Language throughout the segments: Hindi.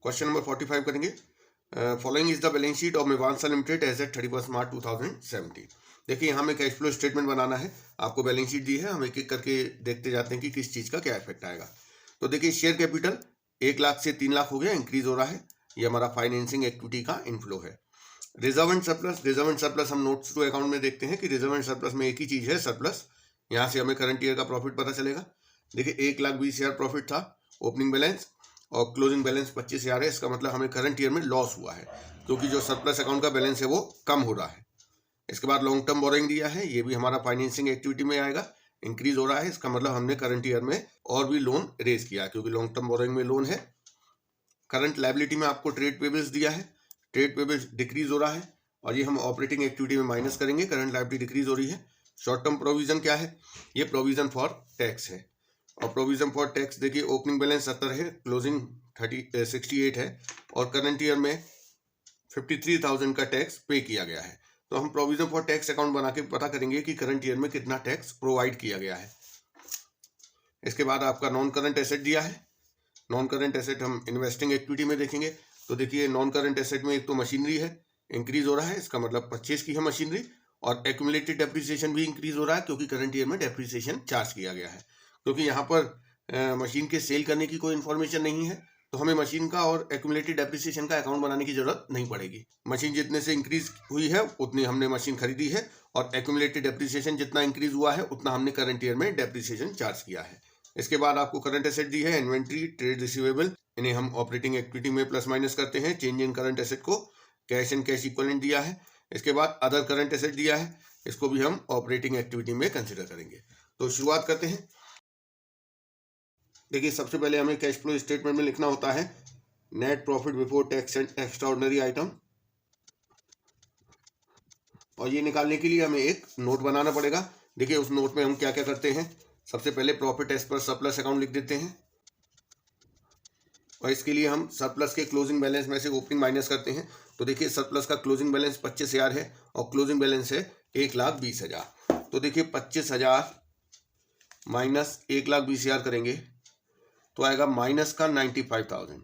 क्वेश्चन नंबर 45 करेंगे। Following is the balance sheet of मेवांसा लिमिटेड एज एट 31 मार्च 2017। देखिए यहाँ हमें कैश फ्लो स्टेटमेंट बनाना है। आपको बैलेंस शीट दी है, हम एक एक करके देखते जाते हैं कि किस चीज़ का क्या इफेक्ट आएगा। तो देखिए शेयर कैपिटल 1 लाख से 3 लाख हो गया, इंक्रीज हो रहा है। ये हमारा फाइनेंसिंग एक्टिविटी का इनफ्लो है। रिजर्व एंड सरप्लस हम नोट्स टू अकाउंट में देखते हैं कि रिजर्व एंड सरप्लस में एक ही चीज़ है, सरप्लस। यहाँ से हमें करंट ईयर का प्रॉफिट पता चलेगा। देखिए 1,20,000 प्रॉफिट था ओपनिंग बैलेंस और क्लोजिंग बैलेंस 25,000 है। इसका मतलब हमें करंट ईयर में लॉस हुआ है क्योंकि जो सरप्लस अकाउंट का बैलेंस है वो कम हो रहा है। इसके बाद लॉन्ग टर्म बोरोइंग दिया है, ये भी हमारा फाइनेंसिंग एक्टिविटी में आएगा, इंक्रीज हो रहा है। इसका मतलब हमने करंट ईयर में और भी लोन रेज किया क्योंकि लॉन्ग टर्म बोरोइंग में लोन है। करंट लायबिलिटी में आपको ट्रेड पेबल्स दिया है, ट्रेड पेबल्स डिक्रीज हो रहा है और ये हम ऑपरेटिंग एक्टिविटी में माइनस करेंगे। करंट लायबिलिटी डिक्रीज हो रही है। शॉर्ट टर्म प्रोविजन क्या है? ये प्रोविजन फॉर टैक्स है और प्रोविजन फॉर टैक्स देखिए ओपनिंग बैलेंस 70 है, क्लोजिंग 68 है और करंट ईयर में 53,000 का टैक्स पे किया गया है। तो हम प्रोविजन फॉर टैक्स अकाउंट बना के पता करेंगे कि करंट ईयर में कितना टैक्स प्रोवाइड किया गया है। इसके बाद आपका नॉन करंट एसेट दिया है। नॉन करंट एसेट हम इन्वेस्टिंग एक्टिविटी में देखेंगे। तो देखिए नॉन करंट एसेट में एक तो मशीनरी है, इंक्रीज हो रहा है। इसका मतलब परचेज की है मशीनरी और एक्यूमुलेटेड डेप्रिसिएशन भी इंक्रीज हो रहा है क्योंकि करंट ईयर में डेप्रिसिएशन चार्ज किया गया है। क्योंकि यहाँ पर मशीन के सेल करने की कोई इन्फॉर्मेशन नहीं है तो हमें मशीन का और एक्यूमुलेटेड डेप्रिसिएशन का अकाउंट बनाने की जरूरत नहीं पड़ेगी। मशीन जितने से इंक्रीज हुई है उतनी हमने मशीन खरीदी है और एक्यूमुलेटेड डेप्रिसिएशन जितना इंक्रीज हुआ है उतना हमने करंट ईयर में डेप्रिसिएशन चार्ज किया है। इसके बाद आपको करंट एसेट दी है, इन्वेंट्री, ट्रेड रिसीवेबल, इन्हें हम ऑपरेटिंग एक्टिविटी में प्लस माइनस करते हैं। चेंज इन करंट एसेट को कैश एंड कैश इक्विवेलेंट दिया है। इसके बाद अदर करंट एसेट दिया है, इसको भी हम ऑपरेटिंग एक्टिविटी में कंसिडर करेंगे। तो शुरुआत करते हैं। देखिए सबसे पहले हमें कैश फ्लो स्टेटमेंट में लिखना होता है net profit before tax and extraordinary item और ये निकालने के लिए हमें एक नोट बनाना पड़ेगा। देखिए उस नोट में हम क्या क्या करते हैं। सबसे पहले profit as per surplus account लिख देते हैं और इसके लिए हम सरप्लस के क्लोजिंग बैलेंस में से ओपनिंग माइनस करते हैं। तो देखिए सरप्लस का क्लोजिंग बैलेंस 25,000 है और क्लोजिंग बैलेंस है 1,20,000। तो देखिए 25,000 माइनस 1,20,000 करेंगे तो आएगा माइनस का 95,000।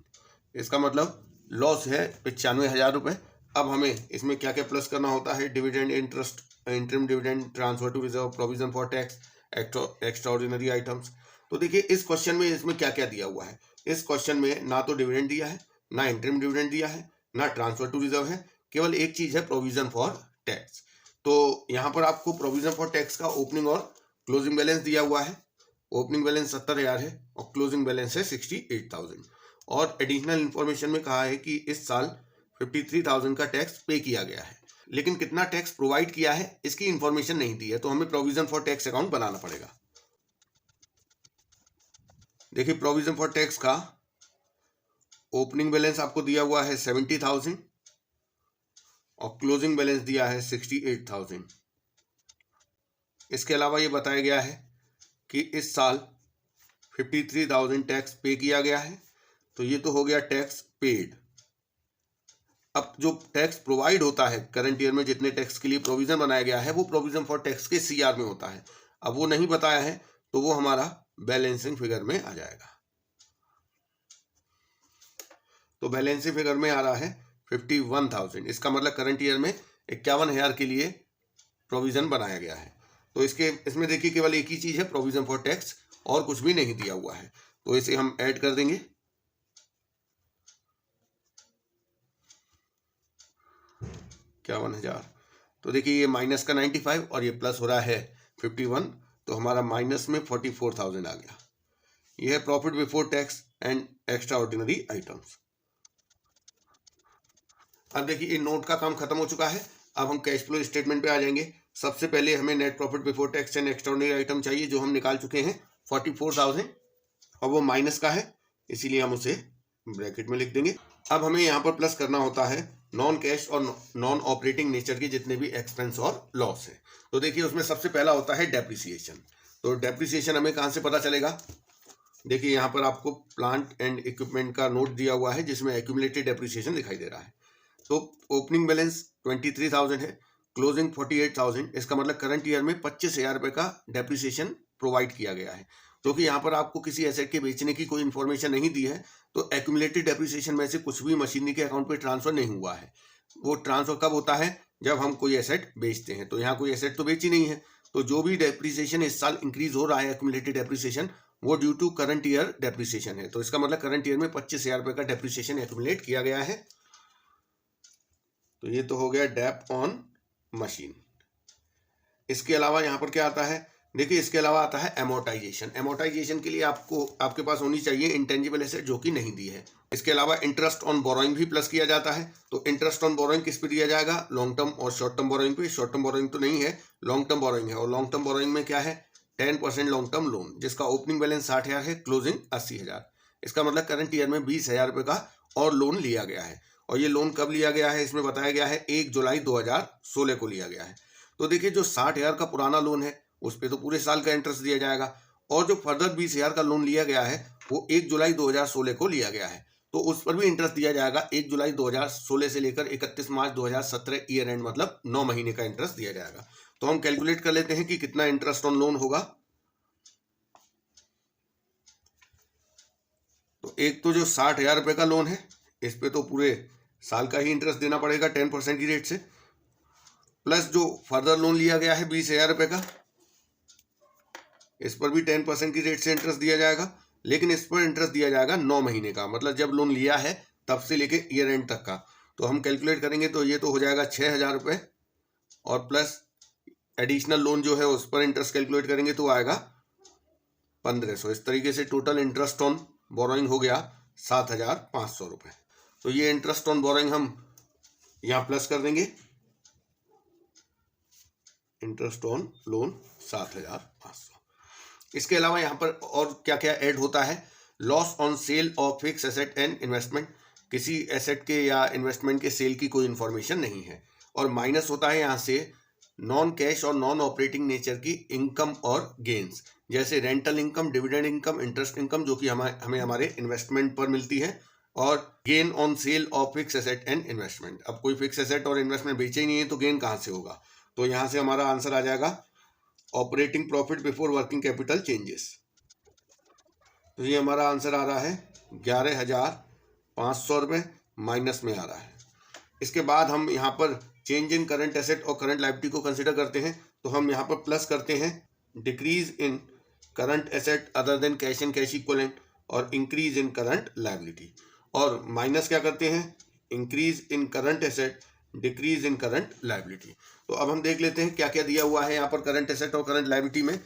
इसका मतलब लॉस है 95,000 रुपये। अब हमें इसमें क्या क्या प्लस करना होता है? Dividend, interest, interim dividend, transfer to reserve, provision for tax, extraordinary items. तो देखिए इस क्वेश्चन में इसमें क्या क्या दिया हुआ है। इस क्वेश्चन में ना तो डिविडेंड दिया है, ना इंटरिम डिविडेंड दिया है, ना ट्रांसफर टू रिजर्व है, केवल एक चीज है प्रोविजन फॉर टैक्स। तो यहाँ पर आपको प्रोविजन फॉर टैक्स का ओपनिंग और क्लोजिंग बैलेंस दिया हुआ है। ओपनिंग बैलेंस 70,000 है और क्लोजिंग बैलेंस है 68,000 और एडिशनल इंफॉर्मेशन में कहा है कि इस साल 53,000 का टैक्स पे किया गया है, लेकिन कितना टैक्स प्रोवाइड किया है इसकी इंफॉर्मेशन नहीं दी है। तो हमें प्रोविजन फॉर टैक्स अकाउंट बनाना पड़ेगा। देखिए प्रोविजन फॉर टैक्स का ओपनिंग बैलेंस आपको दिया हुआ है 70,000 और क्लोजिंग बैलेंस दिया है 68,000। इसके अलावा ये बताया गया है कि इस साल 53,000 टैक्स पे किया गया है। तो ये तो हो गया टैक्स पेड। अब जो टैक्स प्रोवाइड होता है करंट ईयर में, जितने टैक्स के लिए प्रोविजन बनाया गया है वो प्रोविजन फॉर टैक्स के सीआर में होता है। अब वो नहीं बताया है तो वो हमारा बैलेंसिंग फिगर में आ जाएगा। तो बैलेंसिंग फिगर में आ रहा है 51,000। इसका मतलब करंट ईयर में 51,000 के लिए प्रोविजन बनाया गया है। तो इसमें देखिए केवल एक ही चीज है प्रोविजन फॉर टैक्स और कुछ भी नहीं दिया हुआ है। तो इसे हम ऐड कर देंगे। क्या 1,000। तो देखिए ये माइनस का 95 और ये प्लस हो रहा है 51, तो हमारा माइनस में 44,000 आ गया। ये है profit before tax and extra ordinary items. अब देखिए ये नोट का काम खत्म हो चुका है। अब हम कैश फ्लो स्टेटमेंट पे आ जाएंगे। सबसे पहले हमें net profit before tax and extraordinary item चाहिए जो हम निकाल चुके हैं 44,000 और वो माइनस का है, इसीलिए हम उसे ब्रैकेट में लिख देंगे। अब हमें यहाँ पर प्लस करना होता है नॉन कैश और नॉन ऑपरेटिंग नेचर के जितने भी एक्सपेंस और लॉस है। तो देखिए उसमें सबसे पहला होता है डेप्रिसिएशन। तो डेप्रिसिएशन हमें कहाँ से पता चलेगा? देखिए यहाँ पर आपको प्लांट एंड इक्विपमेंट का नोट दिया हुआ है जिसमें एक्यूमुलेटेड डेप्रिसिएशन दिखाई दे रहा है। तो ओपनिंग बैलेंस 23,000 है, क्लोजिंग 48,000। इसका मतलब करंट ईयर में 25,000 रुपये का डेप्रिसिएशन प्रोवाइड किया गया है। क्योंकि यहाँ पर आपको किसी एसेट के बेचने की कोई इन्फॉर्मेशन नहीं दी है तो एक्यूमुलेटेड डेप्रिसिएशन में से कुछ भी मशीनरी के अकाउंट पे ट्रांसफर नहीं हुआ है। वो ट्रांसफर कब होता है? जब हम कोई एसेट बेचते हैं। तो यहाँ कोई एसेट तो बेची नहीं है, तो जो भी डेप्रिसिएशन इस साल इंक्रीज हो रहा है एक्यूमुलेटेड डेप्रिसिएशन, वो due to current year depreciation है। तो इसका मतलब करंट ईयर में 25,000 रुपये का डेप्रिसिएशन एक्यूमुलेट किया गया है। तो ये तो हो गया डेप ऑन मशीन। इसके अलावा यहाँ पर क्या आता है? देखिए, इसके अलावा आता है एमोर्टाइजेशन। एमोर्टाइजेशन के लिए आपके पास होनी चाहिए इंटेंजिबल एसेट, जो कि नहीं दी है। इसके अलावा इंटरेस्ट ऑन बोरोइंग भी प्लस किया जाता है। तो इंटरेस्ट ऑन बोरोइंग किस पे दिया जाएगा? लॉन्ग टर्म और शॉर्ट टर्म बोरोइंग पे। शॉर्ट टर्म बोरोइंग तो नहीं है, लॉन्ग टर्म बोरोइंग है। और लॉन्ग टर्म बोरोइंग में क्या है? 10% लॉन्ग टर्म लोन, जिसका ओपनिंग बैलेंस 60,000 है, क्लोजिंग 80,000। इसका मतलब करंट ईयर में 20,000 रुपये का और लोन लिया गया है। और ये लोन कब लिया गया है? इसमें बताया गया है 1 जुलाई 2016 को लिया गया है। तो देखिए, जो 60,000 का पुराना लोन है उस पर तो पूरे साल का इंटरेस्ट दिया जाएगा, और जो फर्दर 20,000 का लोन लिया गया है वो 1 जुलाई 2016 को लिया गया है, तो उस पर भी इंटरेस्ट दिया जाएगा। 1 जुलाई 2016 से लेकर 31 मार्च 2017 ईयर एंड, मतलब 9 महीने का इंटरेस्ट दिया जाएगा। तो हम कैलकुलेट कर लेते हैं कि कितना इंटरेस्ट ऑन लोन होगा। तो एक तो जो 60,000 रुपये का लोन है, इस पे तो पूरे साल का ही इंटरेस्ट देना पड़ेगा 10% की रेट से, प्लस जो फर्दर लोन लिया गया है 20,000 रुपये का, इस पर भी 10% की रेट से इंटरेस्ट दिया जाएगा। लेकिन इस पर इंटरेस्ट दिया जाएगा 9 महीने का, मतलब जब लोन लिया है तब से लेके ईयर एंड तक का। तो हम कैलकुलेट करेंगे तो ये तो हो जाएगा 6,000 रुपये, और प्लस एडिशनल लोन जो है उस पर इंटरेस्ट कैलकुलेट करेंगे तो आएगा 1,500। इस तरीके से टोटल इंटरेस्ट ऑन बोरोइंग हो गया 7,500 रुपये। तो ये इंटरेस्ट ऑन बोरोइंग हम यहाँ प्लस कर देंगे, इंटरेस्ट ऑन लोन 7,500। इसके अलावा यहाँ पर और क्या क्या ऐड होता है? Loss on sale of fix asset and investment. किसी एसेट के या इन्वेस्टमेंट के सेल की कोई इन्फॉर्मेशन नहीं है। और माइनस होता है यहाँ से नॉन कैश और नॉन ऑपरेटिंग नेचर की इनकम और गेन्स, जैसे rental income, dividend income, interest income, जो कि हमें हमारे इन्वेस्टमेंट पर मिलती है, और gain on sale of fix asset and investment. अब कोई फिक्स एसेट और इन्वेस्टमेंट बेचे ही नहीं है तो गेन कहाँ से होगा? तो यहाँ से हमारा आंसर आ जाएगा operating profit before working capital changes. तो ये हमारा आंसर आ रहा है 11,500 रुपये, माइनस में आ रहा है। इसके बाद हम यहाँ पर चेंज इन करंट एसेट और करंट लायबिलिटी को कंसिडर करते हैं, तो हम यहाँ पर प्लस करते हैं decrease in current asset other than cash and cash equivalent, और इंक्रीज इन करंट लायबिलिटी, और माइनस क्या करते हैं? Increase in current asset, decrease in current liability. तो अब हम देख लेते हैं क्या क्या दिया हुआ है यहाँ पर करंट एसेट और करंट लायबिलिटी में।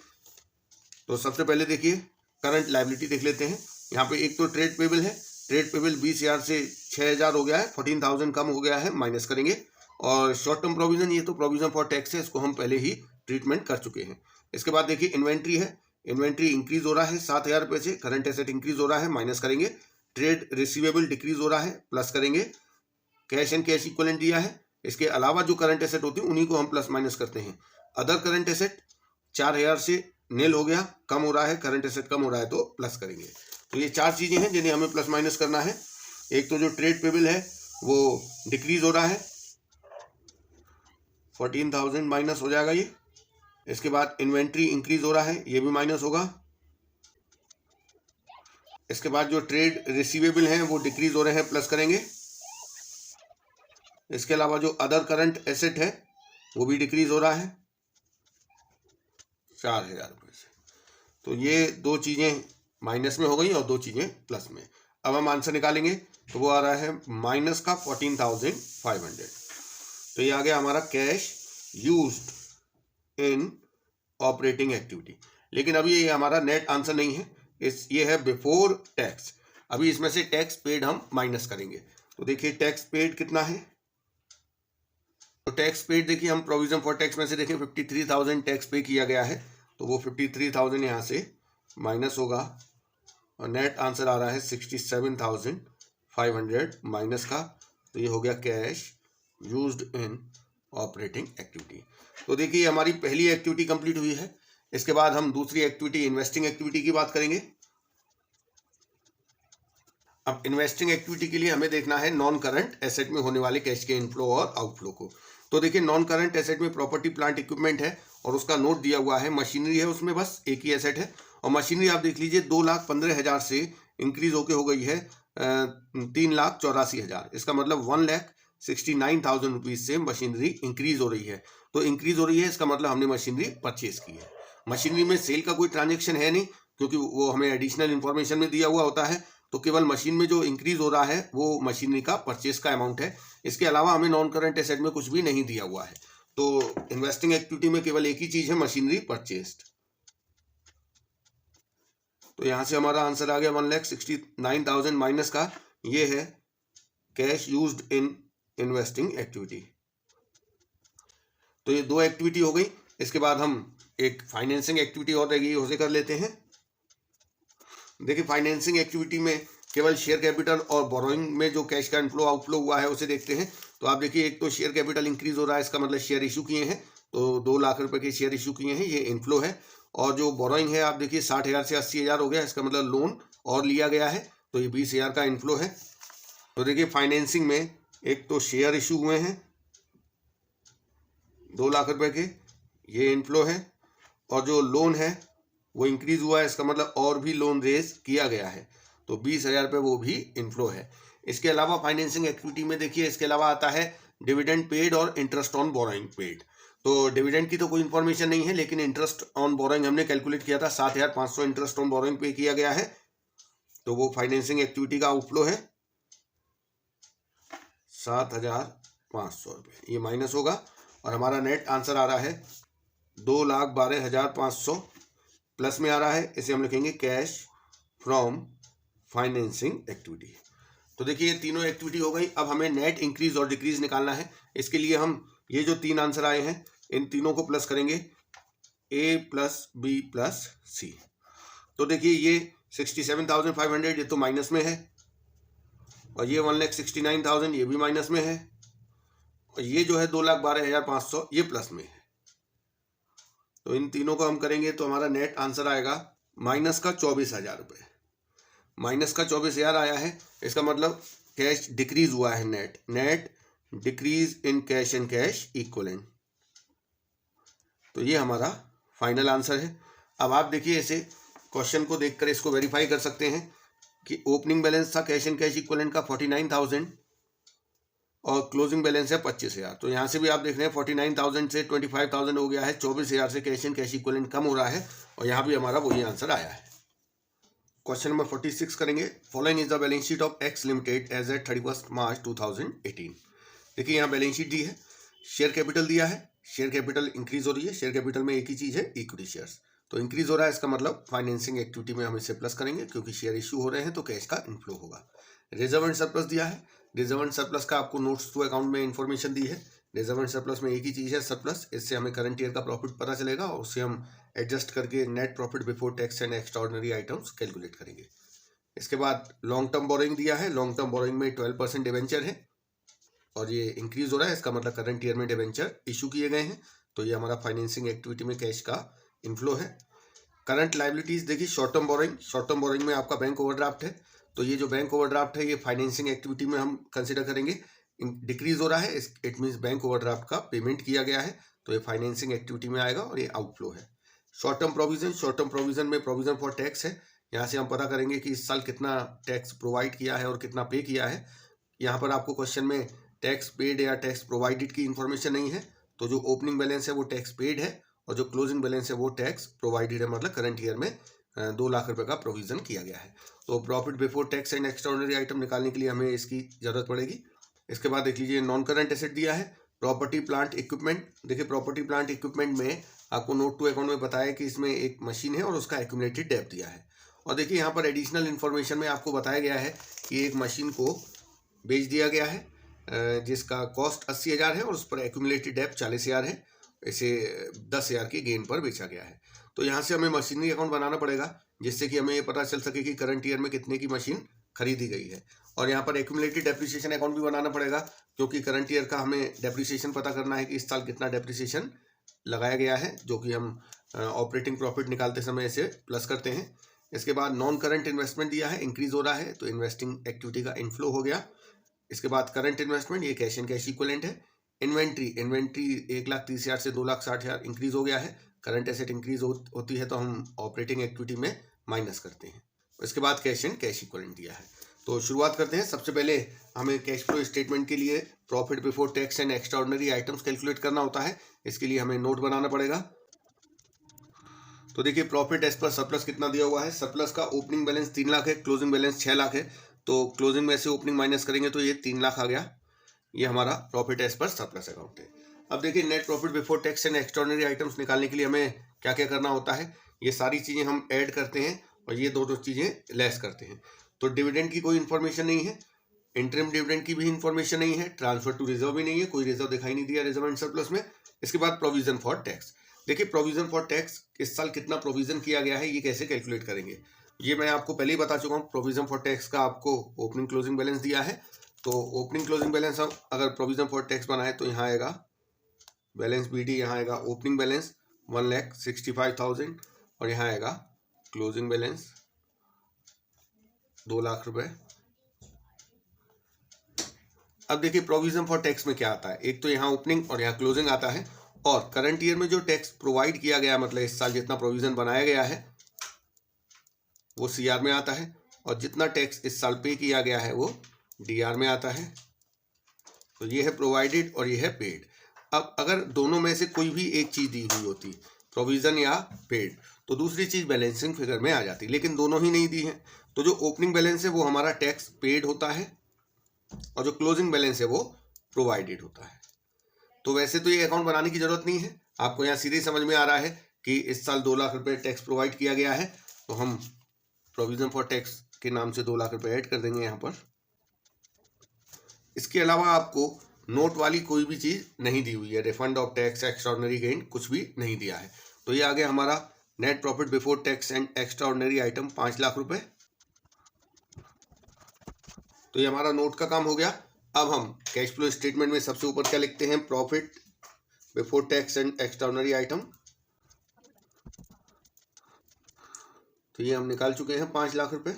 तो सबसे पहले देखिए करंट लायबिलिटी देख लेते हैं। यहाँ पे एक तो ट्रेड पेबल है, ट्रेड पेबल 20,000 से 6,000 हो गया है, 14,000 कम हो गया है, माइनस करेंगे। और शॉर्ट टर्म प्रोविजन, ये तो प्रोविजन फॉर टैक्स है, इसको हम पहले ही ट्रीटमेंट कर चुके हैं। इसके बाद देखिए इन्वेंट्री है, इन्वेंट्री इंक्रीज हो रहा है 7,000 रुपये से, करंट एसेट इंक्रीज हो रहा है, माइनस करेंगे। ट्रेड रिसीवेबल डिक्रीज हो रहा है, प्लस करेंगे। कैश एंड कैश इक्विवेलेंट दिया है, इसके अलावा जो करंट एसेट होती है उन्हीं को हम प्लस माइनस करते हैं। अदर करंट एसेट 4,000 से नील हो गया, कम हो रहा है, करंट एसेट कम हो रहा है तो प्लस करेंगे। तो ये 4 चीज़ें हैं जिन्हें हमें प्लस माइनस करना है। एक तो जो ट्रेड पेबल है वो डिक्रीज हो रहा है, 14,000 माइनस हो जाएगा ये। इसके बाद इन्वेंट्री इंक्रीज हो रहा है, ये भी माइनस होगा। इसके बाद जो ट्रेड रिसीवेबल हैं वो डिक्रीज हो रहे हैं, प्लस करेंगे। इसके अलावा जो अदर करंट एसेट है वो भी डिक्रीज हो रहा है 4,000 रुपये से। तो ये 2 चीज़ें माइनस में हो गई और 2 चीज़ें प्लस में। अब हम आंसर निकालेंगे तो वो आ रहा है माइनस का 14,500। तो ये आ गया हमारा कैश यूज्ड इन ऑपरेटिंग एक्टिविटी। लेकिन अभी ये हमारा नेट आंसर नहीं है, ये है बिफोर टैक्स। अभी इसमें से टैक्स पेड हम माइनस करेंगे। तो देखिए टैक्स पेड कितना है? तो टैक्स पेड देखिए हम प्रोविजन फॉर टैक्स में से देखें 53,000 टैक्स पे किया गया है, तो वो 53,000 यहाँ से माइनस होगा, और नेट आंसर आ रहा है 67,500 माइनस का। तो ये हो गया कैश यूज्ड इन ऑपरेटिंग एक्टिविटी। तो देखिए हमारी पहली एक्टिविटी कंप्लीट हुई है। इसके बाद हम दूसरी एक्टिविटी इन्वेस्टिंग एक्टिविटी की बात करेंगे। अब इन्वेस्टिंग एक्टिविटी के लिए हमें देखना है नॉन करंट एसेट में होने वाले कैश के इनफ्लो और आउटफ्लो को। तो देखिए नॉन करंट एसेट में प्रॉपर्टी प्लांट इक्विपमेंट है और उसका नोट दिया हुआ है। मशीनरी है, उसमें बस एक ही एसेट है, और मशीनरी आप देख लीजिए 2,15,000 से इंक्रीज होके हो गई है 3,84,000, इसका मतलब 1,69,000 रुपीज से मशीनरी इंक्रीज हो रही है। तो इंक्रीज हो रही है इसका मतलब हमने मशीनरी परचेज की है। मशीनरी में सेल का कोई ट्रांजेक्शन है नहीं, क्योंकि वो हमें एडिशनल इंफॉर्मेशन में दिया हुआ होता है। तो केवल मशीन में जो इंक्रीज हो रहा है वो मशीनरी का परचेज का अमाउंट है। इसके अलावा हमें नॉन करंट एसेट में कुछ भी नहीं दिया हुआ है। तो इन्वेस्टिंग एक्टिविटी में केवल एक ही चीज है, मशीनरी परचेस्ड। तो यहां से हमारा आंसर आ गया 1,69,000 माइनस का ये है cash used in investing activity. तो ये दो एक्टिविटी हो गई। इसके बाद हम एक फाइनेंसिंग एक्टिविटी और रहेगी, उसे कर लेते हैं। देखिए फाइनेंसिंग एक्टिविटी में केवल शेयर कैपिटल और बोरोइंग में जो कैश का इनफ्लो आउटफ्लो हुआ है उसे देखते हैं। तो आप देखिए एक तो शेयर कैपिटल इंक्रीज हो रहा है, इसका मतलब शेयर इशू किए हैं, तो 2 लाख रुपए के शेयर इशू किए हैं, ये इनफ्लो है। और जो बोरोइंग है आप देखिए 60,000 से 80,000 हो गया, इसका मतलब लोन और लिया गया है, तो ये 20,000 का इनफ्लो है। तो देखिए फाइनेंसिंग में एक तो शेयर इशू हुए हैं 2 लाख रुपए के, ये इनफ्लो है। और जो लोन है वो इंक्रीज हुआ है, इसका मतलब और भी लोन रेज किया गया है, तो 20,000 रुपये वो भी इनफ्लो है। इसके अलावा फाइनेंसिंग एक्टिविटी में देखिए इसके अलावा आता है डिविडेंड पेड और इंटरेस्ट ऑन बोरोइंग पेड। तो डिविडेंड की तो कोई इन्फॉर्मेशन नहीं है, लेकिन इंटरेस्ट ऑन बोरोइंग हमने कैलकुलेट किया था, 7,500 इंटरेस्ट ऑन बोरोइंग पे किया गया है, तो वो फाइनेंसिंग एक्टिविटी का आउटफ्लो है 7,500 रुपये, ये माइनस होगा और हमारा नेट आंसर आ रहा है 2,12,500 प्लस में आ रहा है। इसे हम लिखेंगे कैश फ्रॉम फाइनेंसिंग एक्टिविटी। तो देखिए ये तीनों एक्टिविटी हो गई। अब हमें नेट इंक्रीज और डिक्रीज निकालना है। इसके लिए हम ये जो 3 आंसर आए हैं इन तीनों को प्लस करेंगे, ए प्लस बी प्लस सी। तो देखिए ये 67,500 ये तो माइनस में है, और ये 1,69,000 ये भी माइनस में है, और ये जो है 2,12,500 ये प्लस में है। तो इन तीनों को हम करेंगे तो हमारा नेट आंसर आएगा माइनस का 24,000 रुपये। माइनस का 24,000 आया है, इसका मतलब कैश डिक्रीज हुआ है, net decrease in cash and cash equivalent. तो ये हमारा फाइनल आंसर है। अब आप देखिए इसे क्वेश्चन को देखकर इसको वेरीफाई कर सकते हैं कि ओपनिंग बैलेंस था कैश एंड कैश इक्वलेंट का 49,000 और क्लोजिंग बैलेंस है 25,000। तो यहाँ से भी आप देख रहे हैं 49,000 से 25,000 हो गया है, 24,000 से कैश एंड कैश इक्वलेंट कम हो रहा है, और यहाँ भी हमारा वही आंसर आया है। क्वेश्चन नंबर 46 करेंगे। Following is the balance sheet of X limited as at 31 March 2018। देखिए यहाँ बैलेंस शीट दी है, शेयर कैपिटल दिया है, शेयर कैपिटल इंक्रीज हो रही है, शेयर कैपिटल में एक ही चीज है इक्विटी शेयर्स, तो इंक्रीज हो रहा है, इसका मतलब फाइनेंसिंग एक्टिविटी में हम इसे प्लस करेंगे क्योंकि शेयर इश्यू हो रहे हैं तो कैश का इनफ्लो होगा। रिजर्व एंड सरप्लस दिया है, रिजर्व एंड सरप्लस का आपको नोट्स टू अकाउंट में इन्फॉर्मेशन दी है। रिजर्व एंड सरप्लस में एक ही चीज है सरप्लस, इससे हमें करंट ईयर का प्रॉफिट पता चलेगा और उससे हम एडजस्ट करके net profit before tax and extraordinary items calculate करेंगे। इसके बाद लॉन्ग टर्म बोरोइंग दिया है, लॉन्ग टर्म बोरोइंग में 12% डिवेंचर है और ये इंक्रीज हो रहा है, इसका मतलब करंट ईयर में डिवेंचर इशू किए गए हैं, तो ये हमारा फाइनेंसिंग एक्टिविटी में कैश का इनफ्लो है। करंट लाइबिलिटीज देखिए शॉर्ट टर्म बोरोइंग में आपका बैंक ओवरड्राफ्ट है, तो ये जो बैंक ओवरड्राफ्ट है ये फाइनेंसिंग एक्टिविटी में हम कंसिडर करेंगे, डिक्रीज हो रहा है, इट मीन्स बैंक ओवरड्राफ्ट का पेमेंट किया गया है, तो ये फाइनेंसिंग एक्टिविटी में आएगा और ये आउटफ्लो है। शॉर्ट टर्म प्रोविजन में प्रोविजन फॉर टैक्स है, यहाँ से हम पता करेंगे कि इस साल कितना टैक्स प्रोवाइड किया है और कितना पे किया है। यहाँ पर आपको क्वेश्चन में टैक्स पेड या टैक्स प्रोवाइडेड की इन्फॉर्मेशन नहीं है, तो जो ओपनिंग बैलेंस है वो टैक्स पेड है और जो क्लोजिंग बैलेंस है वो टैक्स प्रोवाइडेड है, मतलब करंट ईयर में 2 लाख रुपए का प्रोविजन किया गया है। तो profit before tax and extraordinary item निकालने के लिए हमें इसकी जरूरत पड़ेगी। इसके बाद देख लीजिए नॉन करंट एसेट दिया है, प्रॉपर्टी प्लांट इक्विपमेंट। देखिए प्रॉपर्टी प्लांट इक्विपमेंट में आपको नोट टू अकाउंट में बताया कि इसमें एक मशीन है और उसका एक्यूमुलेटेड डेप्थ दिया है, और देखिए यहाँ पर एडिशनल इन्फॉर्मेशन में आपको बताया गया है कि एक मशीन को बेच दिया गया है जिसका कॉस्ट 80,000 है और उस पर एक्यूमुलेटेड डेप्थ 40,000 है, इसे 10,000 के गेन पर बेचा गया है। तो यहाँ से हमें मशीनरी अकाउंट बनाना पड़ेगा जिससे कि हमें ये पता चल सके कि करंट ईयर में कितने की मशीन खरीदी गई है, और यहाँ पर एक्यूमुलेटेड डेप्रिसिएशन अकाउंट भी बनाना पड़ेगा क्योंकि करंट ईयर का हमें डेप्रिसिएशन पता करना है कि इस साल कितना डेप्रिसिएशन लगाया गया है, जो कि हम ऑपरेटिंग प्रॉफिट निकालते समय इसे प्लस करते हैं। इसके बाद नॉन करंट इन्वेस्टमेंट दिया है, इंक्रीज हो रहा है, तो इन्वेस्टिंग एक्टिविटी का इनफ्लो हो गया। इसके बाद करंट इन्वेस्टमेंट ये कैश एंड कैश इक्विवेलेंट है। इन्वेंट्री 1,30,000 से 2,60,000 इंक्रीज हो गया है, करंट एसेट इंक्रीज होती है तो हम ऑपरेटिंग एक्टिविटी में माइनस करते हैं। इसके बाद कैश एंड कैश इक्विवेलेंट दिया है। तो शुरुआत करते हैं। सबसे पहले हमें कैश फ्लो स्टेटमेंट के लिए profit before tax and extraordinary items calculate करना होता है। इसके लिए हमें नोट बनाना पड़ेगा। तो देखिए प्रॉफिट एज पर सरप्लस कितना दिया हुआ है। सरप्लस का ओपनिंग बैलेंस 3 लाख है, क्लोजिंग बैलेंस 6 लाख है। तो क्लोजिंग में से ओपनिंग माइनस करेंगे तो ये 3 लाख आ गया। ये हमारा profit as per surplus account है। अब देखिए net profit before tax and extraordinary items निकालने के लिए हमें क्या क्या करना होता है। ये सारी चीज़ें हम ऐड करते हैं और ये दो चीज़ें लेस करते हैं। तो डिविडेंड की कोई इन्फॉर्मेशन नहीं है, इंटरिम डिविडेंड की भी इन्फॉर्मेशन नहीं है, ट्रांसफर टू रिजर्व भी नहीं है, कोई रिजर्व दिखाई नहीं दिया रिजर्व एंड सरप्लस में। इसके बाद प्रोविजन फॉर टैक्स। देखिए प्रोविजन फॉर टैक्स इस साल कितना प्रोविजन किया गया है, ये कैसे कैलकुलेट करेंगे ये मैं आपको पहले ही बता चुका हूँ। प्रोविजन फॉर टैक्स का आपको ओपनिंग क्लोजिंग बैलेंस दिया है। तो ओपनिंग क्लोजिंग बैलेंस हम अगर प्रोविजन फॉर टैक्स बनाए तो यहाँ आएगा बैलेंस BD, यहाँ आएगा ओपनिंग बैलेंस 1,65,000 और यहाँ आएगा क्लोजिंग बैलेंस 2 लाख रुपए। अब देखिए प्रोविजन फॉर टैक्स में क्या आता है, एक तो यहाँ ओपनिंग और यहाँ क्लोजिंग आता है, और करंट ईयर में जो टैक्स प्रोवाइड किया गया, मतलब इस साल जितना प्रोविजन बनाया गया है वो CR में आता है, और जितना टैक्स इस साल पे किया गया है वो DR में आता है। तो ये है प्रोवाइडेड और ये है पेड। अब अगर दोनों में से कोई भी एक चीज़ दी हुई होती, प्रोविजन या पेड, तो दूसरी चीज़ बैलेंसिंग फिगर में आ जाती, लेकिन दोनों ही नहीं दी है। तो जो ओपनिंग बैलेंस है वो हमारा टैक्स पेड होता है और जो क्लोजिंग बैलेंस है वो प्रोवाइडेड होता है। तो वैसे तो ये अकाउंट बनाने की जरूरत नहीं है, आपको यहाँ सीधे समझ में आ रहा है कि इस साल 2 लाख रुपए टैक्स प्रोवाइड किया गया है, तो हम प्रोविजन फॉर टैक्स के नाम से 2 लाख रुपए ऐड कर देंगे यहाँ पर। इसके अलावा आपको नोट वाली कोई भी चीज़ नहीं दी हुई है, refund of tax, extraordinary gain कुछ भी नहीं दिया है। तो ये आ गया हमारा net profit before tax and extraordinary item 5 lakh रुपए। तो ये हमारा नोट का काम हो गया। अब हम कैश फ्लो स्टेटमेंट में सबसे ऊपर क्या लिखते हैं, profit before tax and extraordinary item. तो ये हम निकाल चुके हैं 5 लाख रुपए।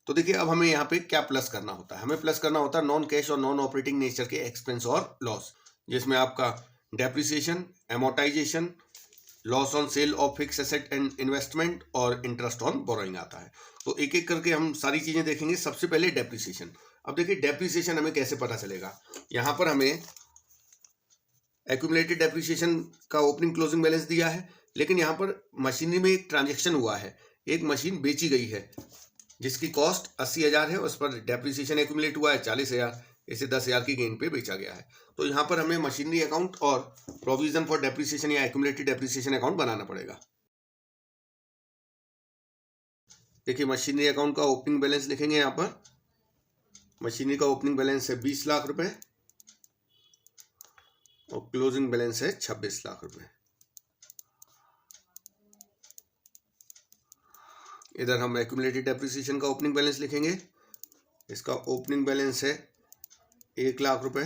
तो देखिए अब हमें यहाँ पे क्या प्लस करना होता है, हमें प्लस करना होता है नॉन कैश और नॉन ऑपरेटिंग नेचर के एक्सपेंस और लॉस, जिसमें आपका depreciation, amortisation, loss on sale of fix asset and investment और इंटरेस्ट ऑन बोरोइंग आता है। तो एक एक करके हम सारी चीज़ें देखेंगे। सबसे पहले डेप्रिसिएशन। अब देखिए डेप्रिसिएशन हमें कैसे पता चलेगा, यहाँ पर हमें एक्यूमुलेटेड डेप्रिसिएशन का ओपनिंग क्लोजिंग बैलेंस दिया है, लेकिन यहाँ पर मशीनरी में एक ट्रांजेक्शन हुआ है, एक मशीन बेची गई है जिसकी कॉस्ट 80,000 है, उस पर डेप्रिसिएशन एक्यूमुलेट हुआ है 40,000, इसे 10,000 की गेन पे बेचा गया है। तो यहाँ पर हमें मशीनरी अकाउंट और प्रोविजन फॉर डेप्रिसिएशन या एक्यूमुलेटेड डेप्रिसिएशन अकाउंट बनाना पड़ेगा। देखिए मशीनरी अकाउंट का ओपनिंग बैलेंस लिखेंगे। यहाँ पर मशीनरी का ओपनिंग बैलेंस है 20 लाख रुपए और क्लोजिंग बैलेंस है 26 लाख रुपए। इधर हम एक्यूमुलेटेड डेप्रिसिएशन का ओपनिंग बैलेंस लिखेंगे। इसका ओपनिंग बैलेंस है 1 लाख रुपए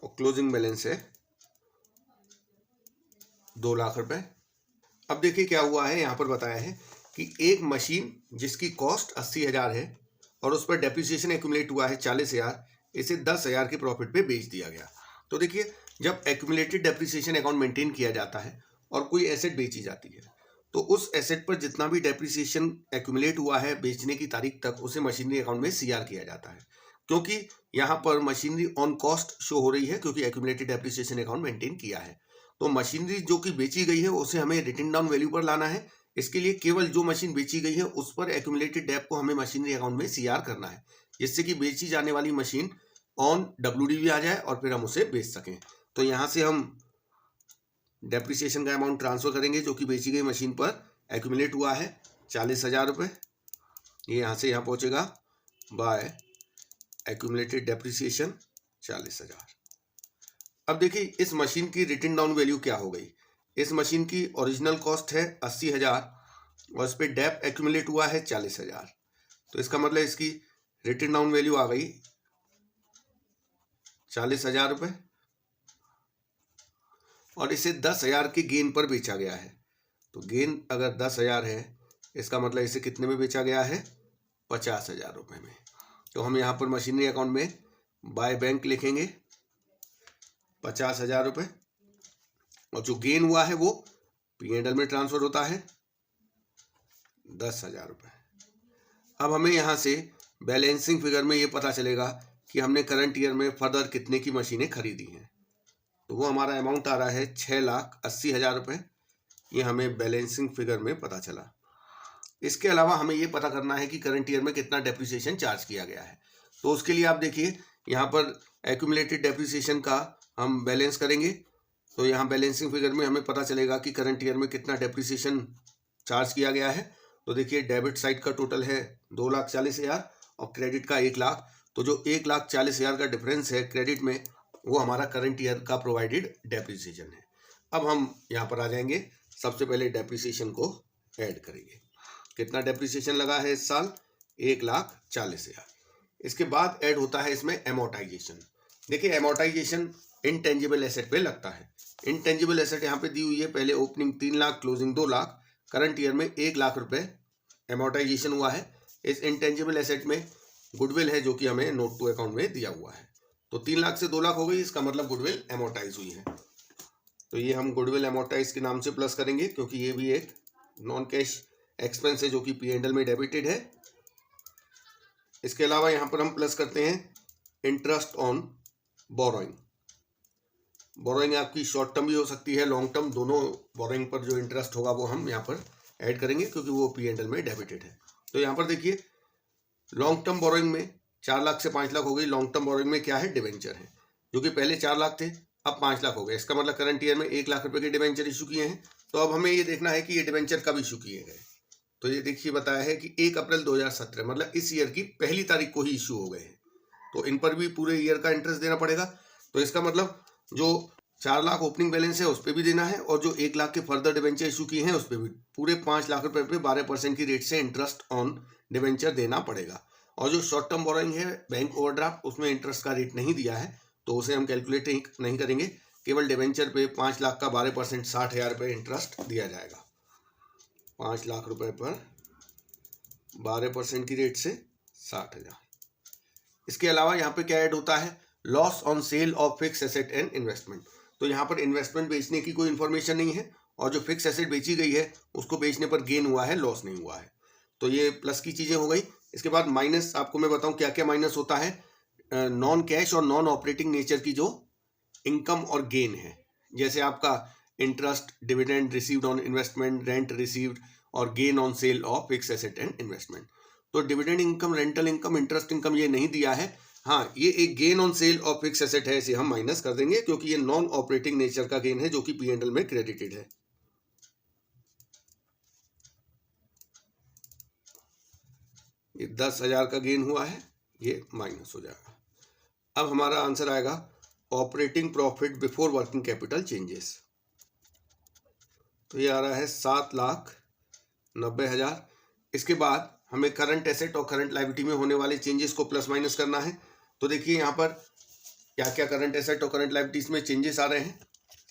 और क्लोजिंग बैलेंस है 2 लाख रुपए। अब देखिए क्या हुआ है, यहाँ पर बताया है कि एक मशीन जिसकी कॉस्ट 80,000 है और उस पर डेप्रिसिएशन एक्यूमुलेट हुआ है 40,000, इसे 10,000 के प्रॉफिट पे बेच दिया गया। तो देखिए जब एक्यूमुलेटेड डेप्रिसिएशन अकाउंट मेंटेन किया जाता है और कोई एसेट बेची जाती है, तो उस एसेट पर जितना भी डेप्रिसिएशन एक्यूमुलेट हुआ है बेचने की तारीख तक, उसे मशीनरी अकाउंट में CR किया जाता है, क्योंकि यहाँ पर मशीनरी ऑन कॉस्ट शो हो रही है क्योंकि एक्यूमुलेटेड डेप्रिसिएशन अकाउंट मेंटेन किया है। तो मशीनरी जो कि बेची गई है उसे हमें रिटन डाउन वैल्यू पर लाना है। इसके लिए केवल जो मशीन बेची गई है उस पर एक्यूमुलेटेड डेप को हमें मशीनरी अकाउंट में CR करना है, जिससे कि बेची जाने वाली मशीन ऑन WDV आ जाए और फिर हम उसे बेच सकें। तो यहाँ से हम डेप्रिसिएशन का अमाउंट ट्रांसफर करेंगे जो कि बेची गई मशीन पर एक्यूमुलेट हुआ है 40,000 रुपये। ये यहाँ से यहाँ पहुँचेगा बाय एक्यूमुलेटेड डेप्रिसिएशन 40,000। अब देखिए इस मशीन की रिटन डाउन वैल्यू क्या हो गई। इस मशीन की ओरिजिनल कॉस्ट है 80,000 और इस पर डेप एक्यूमुलेट हुआ है 40,000, तो इसका मतलब इसकी रिटन डाउन वैल्यू आ गई 40,000 रुपये और इसे 10,000 के गेन पर बेचा गया है। तो गेन अगर 10,000 है, इसका मतलब इसे कितने में बेचा गया है, 50,000 रुपये में। तो हम यहाँ पर मशीनरी अकाउंट में बाय बैंक लिखेंगे 50,000 रुपये और जो गेन हुआ है वो P&L में ट्रांसफर होता है 10,000 रुपये। अब हमें यहाँ से बैलेंसिंग फिगर में ये पता चलेगा कि हमने करंट ईयर में फर्दर कितने की मशीनें खरीदी हैं। तो वो हमारा अमाउंट आ रहा है 6,80,000 रुपये। ये हमें बैलेंसिंग फिगर में पता चला। इसके अलावा हमें ये पता करना है कि करंट ईयर में कितना डेप्रिसिएशन चार्ज किया गया है। तो उसके लिए आप देखिए यहाँ पर एक्यूमुलेटेड डेप्रिसिएशन का हम बैलेंस करेंगे। तो यहाँ बैलेंसिंग फिगर में हमें पता चलेगा कि करंट ईयर में कितना डेप्रिसिएशन चार्ज किया गया है। तो देखिए डेबिट साइड का टोटल है 2,40,000 और क्रेडिट का 1 लाख। तो जो 1,40,000 का डिफरेंस है क्रेडिट में, वो हमारा करंट ईयर का प्रोवाइडेड डेप्रिसिएशन है। अब हम यहाँ पर आ जाएंगे, सबसे पहले डेप्रिसिएशन को ऐड करेंगे। कितना डेप्रिसिएशन लगा है इस साल? 1,40,000। इसके बाद ऐड होता है इसमें एमोर्टाइजेशन। देखिए एमोर्टाइजेशन इनटेंजिबल एसेट पे लगता है। इनटेंजिबल एसेट यहाँ पे दी हुई है, पहले opening 3 lakh, closing 2 lakh, current year में 1 लाख रुपए एमोर्टाइजेशन हुआ है। इस इनटेंजिबल एसेट में गुडविल है जो कि हमें नोट टू अकाउंट में दिया हुआ है। तो 3 लाख से 2 लाख हो गई, इसका मतलब गुडविल एमोर्टाइज हुई है। तो ये हम गुडविल एमोर्टाइज के नाम से प्लस करेंगे क्योंकि ये भी एक नॉन कैश एक्सपेंस है जो कि P&L में डेबिटेड है। इसके अलावा यहाँ पर हम प्लस करते हैं इंटरेस्ट ऑन बोरोइंग। बोरोइंग आपकी शॉर्ट टर्म भी हो सकती है, लॉन्ग टर्म, दोनों बोरोइंग पर जो इंटरेस्ट होगा वो हम यहाँ पर ऐड करेंगे क्योंकि वो P&L में डेबिटेड है। तो यहाँ पर देखिए लॉन्ग टर्म बोरोइंग में 4 लाख से 5 लाख हो गई। लॉन्ग टर्म बोरोइंग में क्या है? डिवेंचर है, जो कि पहले 4 लाख थे, अब 5 लाख हो गए। इसका मतलब करंट ईयर में 1 लाख रुपए के डिवेंचर इशू किए हैं। तो अब हमें ये देखना है कि ये डिवेंचर कब इशू किए गए। तो ये देखिए बताया है कि 1 अप्रैल 2017, मतलब इस ईयर की पहली तारीख को ही इशू हो गए हैं। तो इन पर भी पूरे ईयर का इंटरेस्ट देना पड़ेगा। तो इसका मतलब जो 4 लाख ओपनिंग बैलेंस है उस पर भी देना है और जो 1 लाख के फर्दर डिवेंचर इशू किए हैं उस पर भी पूरे 5 लाख रुपए पे 12% की रेट से इंटरेस्ट ऑन डिवेंचर देना पड़ेगा। और जो शॉर्ट टर्म बोरोइंग है, बैंक ओवरड्राफ्ट, उसमें इंटरेस्ट का रेट नहीं दिया है तो उसे हम कैलकुलेट नहीं करेंगे। केवल डिवेंचर पे 5 लाख का 12% 60,000 रुपये इंटरेस्ट दिया जाएगा। 5 लाख रुपए पर 12% की रेट से 60,000। इसके अलावा यहाँ पे क्या ऐड होता है? Loss on sale of fix asset and investment. तो यहाँ पर इन्वेस्टमेंट बेचने की कोई इन्फॉर्मेशन नहीं है और जो फिक्स एसेट बेची गई है उसको बेचने पर गेन हुआ है, लॉस नहीं हुआ है। तो ये प्लस की चीज़ें हो गई। इसके बाद माइनस, आपको मैं बताऊँ क्या क्या माइनस होता है। नॉन कैश और नॉन ऑपरेटिंग नेचर की जो इनकम और गेन है, जैसे आपका interest, dividend received on investment, rent received और gain on sale of fix asset and investment. तो dividend income, rental income, interest income ये नहीं दिया है। हाँ, ये एक gain on sale of fix asset है, इसे हम माइनस कर देंगे क्योंकि ये नॉन ऑपरेटिंग नेचर का गेन है जो कि P&L में क्रेडिटेड है। ये 10,000 का गेन हुआ है, ये माइनस हो जाएगा। अब हमारा आंसर आएगा operating profit before working capital changes. तो ये आ रहा है 7,90,000। इसके बाद हमें करंट एसेट और करंट लायबिलिटी में होने वाले चेंजेस को प्लस माइनस करना है। तो देखिए यहाँ पर क्या क्या करंट एसेट और करंट लायबिलिटीज में चेंजेस आ रहे हैं।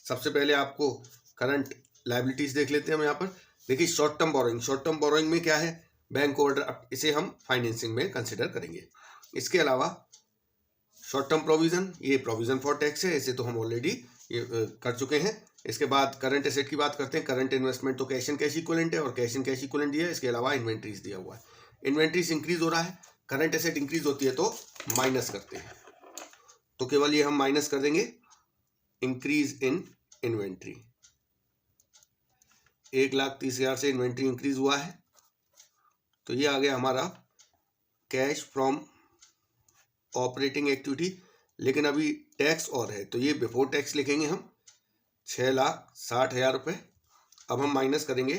सबसे पहले आपको करंट लायबिलिटीज देख लेते हैं हम यहाँ पर। देखिए short term borrowing, short term borrowing में क्या है? बैंक ओवरड्राफ्ट, इसे हम फाइनेंसिंग में कंसिडर करेंगे। इसके अलावा शॉर्ट टर्म प्रोविजन, ये प्रोविजन फॉर टैक्स है, इसे तो हम ऑलरेडी कर चुके हैं। इसके बाद करंट एसेट की बात करते हैं। करंट इन्वेस्टमेंट तो कैश एंड कैश इक्विवेलेंट है और कैश एंड कैश इक्विवेलेंट दिया है। इसके अलावा इन्वेंट्रीज दिया हुआ है। इन्वेंट्रीज इंक्रीज हो रहा है, करंट एसेट इंक्रीज होती है तो माइनस करते हैं। तो केवल ये हम माइनस कर देंगे, इंक्रीज इन इन्वेंट्री। 1,30,000 से इन्वेंट्री इंक्रीज हुआ है। तो ये आ गया हमारा कैश फ्रॉम ऑपरेटिंग एक्टिविटी। लेकिन अभी टैक्स और है तो ये बिफोर टैक्स लिखेंगे हम 6,60,000 रुपये। अब हम माइनस करेंगे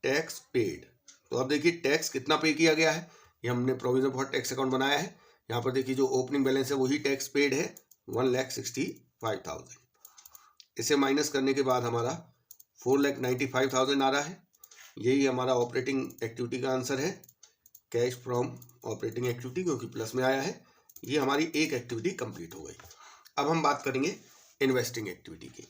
टैक्स पेड। तो अब देखिए टैक्स कितना पे किया गया है। ये हमने प्रोविजन फॉर टैक्स अकाउंट बनाया है। यहाँ पर देखिए जो ओपनिंग बैलेंस है वही टैक्स पेड है, 1,65,000। इसे माइनस करने के बाद हमारा 4,95,000 आ रहा है। यही हमारा ऑपरेटिंग एक्टिविटी का आंसर है, कैश फ्रॉम ऑपरेटिंग एक्टिविटी, क्योंकि प्लस में आया है। ये हमारी एक एक्टिविटी कंप्लीट हो गई। अब हम बात करेंगे इन्वेस्टिंग एक्टिविटी की।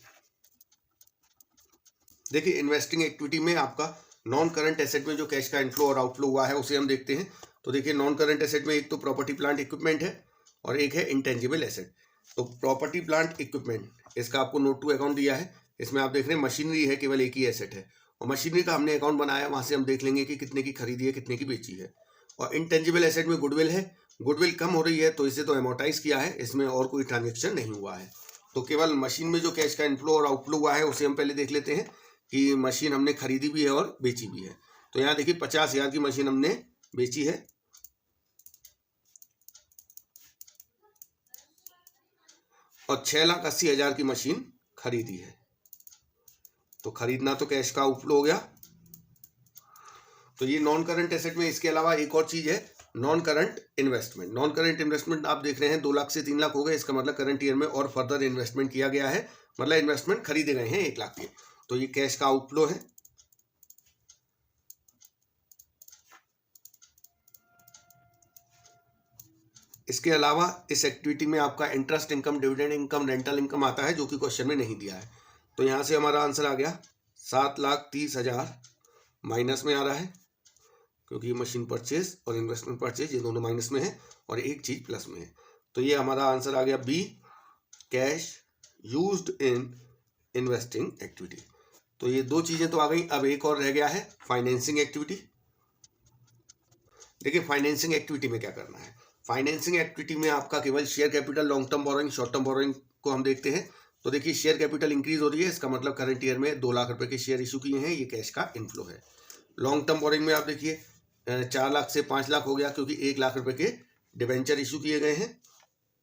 देखिए इन्वेस्टिंग एक्टिविटी में आपका नॉन करंट एसेट में जो कैश का इनफ्लो और आउटफ्लो हुआ है उसे हम देखते हैं। तो देखिए नॉन करंट एसेट में एक तो प्रॉपर्टी प्लांट इक्विपमेंट है और एक है इंटेंजिबल एसेट। तो प्रॉपर्टी प्लांट इक्विपमेंट, इसका आपको नोट टू अकाउंट दिया है। इसमें आप देख रहे हैं मशीनरी है, केवल एक ही एसेट है। और मशीनरी का हमने अकाउंट बनाया, वहाँ से हम देख लेंगे कि कितने की खरीदी है, कितने की बेची है। और इनटेंजिबल एसेट में गुडविल है, गुडविल कम हो रही है तो इसे तो अमोर्टाइज किया है, इसमें और कोई ट्रांजेक्शन नहीं हुआ है। तो केवल मशीन में जो कैश का इनफ्लो और आउटफ्लो हुआ है उसे हम पहले देख लेते हैं कि मशीन हमने खरीदी भी है और बेची भी है। तो यहाँ देखिए 50,000 की मशीन हमने बेची है और 6,80,000 की मशीन खरीदी है। तो खरीदना तो कैश का आउटफ्लो हो गया। तो ये नॉन करंट एसेट में इसके अलावा एक और चीज है, non current investment. Non current investment आप देख रहे हैं 2 लाख से 3 लाख हो गए, इसका मतलब करंट ईयर में और फर्दर इन्वेस्टमेंट किया गया है, मतलब इन्वेस्टमेंट खरीदे गए हैं 1 लाख के। तो ये कैश का आउटफ्लो है। इसके अलावा इस एक्टिविटी में आपका interest income, dividend income, rental income आता है, जो कि क्वेश्चन में नहीं दिया है। तो यहाँ से हमारा आंसर आ गया 7,30,000 माइनस में आ रहा है, क्योंकि मशीन परचेज और इन्वेस्टमेंट परचेज ये दोनों माइनस में है और एक चीज प्लस में है। तो ये हमारा आंसर आ गया B, cash used in investing activity. तो ये 2 चीजें तो आ गई। अब एक और रह गया है फाइनेंसिंग एक्टिविटी। देखिए फाइनेंसिंग एक्टिविटी में क्या करना है। फाइनेंसिंग एक्टिविटी में आपका केवल share capital, long term borrowing, short term borrowing को हम देखते हैं। तो देखिए शेयर कैपिटल इंक्रीज हो रही है, इसका मतलब करंट ईयर में 2 लाख रुपए के शेयर इशू किए हैं, ये कैश का इनफ्लो है। लॉन्ग टर्म बोरोइंग में आप देखिए 4 लाख से 5 लाख हो गया, क्योंकि 1 लाख रुपए के डिबेंचर इशू किए गए हैं,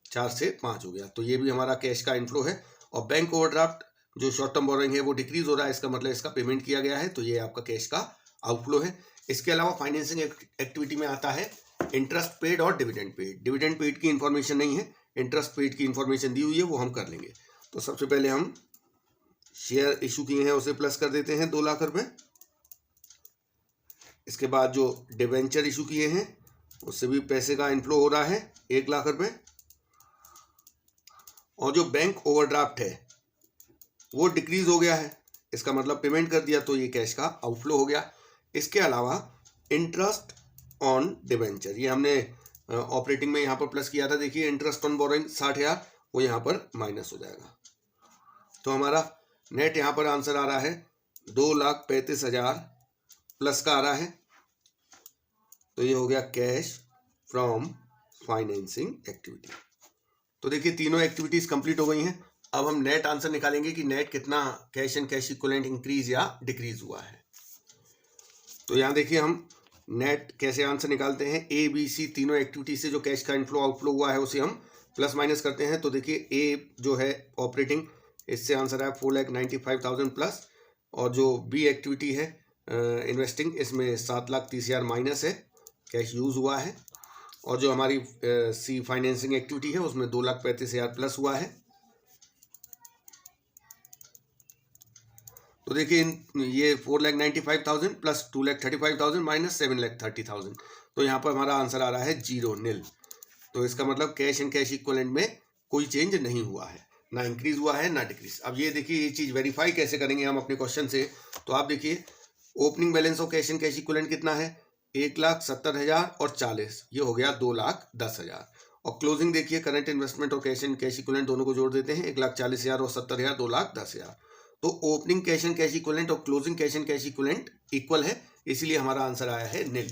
4 से 5 हो गया, तो ये भी हमारा कैश का इनफ्लो है। और बैंक ओवरड्राफ्ट जो शॉर्ट टर्म बोरोइंग है वो डिक्रीज हो रहा है, इसका मतलब इसका पेमेंट किया गया है, तो ये आपका कैश का आउटफ्लो है। इसके अलावा फाइनेंसिंग एक्टिविटी में आता है इंटरेस्ट पेड और डिविडेंड पेड। डिविडेंड पेड की इंफॉर्मेशन नहीं है, इंटरेस्ट पेड की इंफॉर्मेशन दी हुई है, वो हम कर लेंगे। तो सबसे पहले हम शेयर इशू किए हैं उसे प्लस कर देते हैं 2 लाख रुपए। इसके बाद जो डिबेंचर इशू किए हैं उससे भी पैसे का इनफ्लो हो रहा है 1 लाख रुपए। और जो बैंक ओवरड्राफ्ट है वो डिक्रीज हो गया है, इसका मतलब पेमेंट कर दिया, तो ये कैश का आउटफ्लो हो गया। इसके अलावा इंटरेस्ट ऑन डिबेंचर, ये हमने ऑपरेटिंग में यहाँ पर प्लस किया था। देखिए इंटरेस्ट ऑन बोरोइंग 60,000 वो यहाँ पर माइनस हो जाएगा। तो हमारा नेट यहाँ पर आंसर आ रहा है 2,35,000 प्लस का आ रहा है। तो ये हो गया कैश फ्रॉम फाइनेंसिंग एक्टिविटी। तो देखिए तीनों एक्टिविटीज कंप्लीट हो गई हैं। अब हम नेट आंसर निकालेंगे कि नेट कितना cash and cash equivalent increase या डिक्रीज हुआ है। तो यहाँ देखिए हम नेट कैसे आंसर निकालते हैं। ए बी सी तीनों एक्टिविटी से जो कैश का इनफ्लो आउटफ्लो हुआ है उसे हम प्लस माइनस करते हैं। तो देखिए ए जो है ऑपरेटिंग, इससे आंसर है 4,95,000 प्लस, और जो बी एक्टिविटी है इन्वेस्टिंग, इसमें 7,30,000 माइनस है, कैश यूज हुआ है। और जो हमारी सी फाइनेंसिंग एक्टिविटी है उसमें 2,35,000 प्लस हुआ है। तो देखिए ये 4,95,000 प्लस 2,35,000 माइनस 7,30,000, तो यहाँ पर हमारा आंसर आ रहा है 0 नील। तो इसका मतलब कैश एंड कैश इक्विवेलेंट में कोई चेंज नहीं हुआ है, ना इंक्रीज हुआ है ना डिक्रीज। अब ये देखिए ये चीज़ वेरीफाई कैसे करेंगे हम अपने क्वेश्चन से। तो आप देखिए opening balance of cash and cash equivalent कितना है, 1,70,000 और 40, ये हो गया 2,10,000। और क्लोजिंग देखिए करंट इन्वेस्टमेंट और कैश एंड कैश इक्विवेलेंट दोनों को जोड़ देते हैं, 1,40,000 और 70,000, 2,10,000। तो opening cash and cash equivalent और closing cash and cash equivalent equal है, इसीलिए हमारा आंसर आया है नील।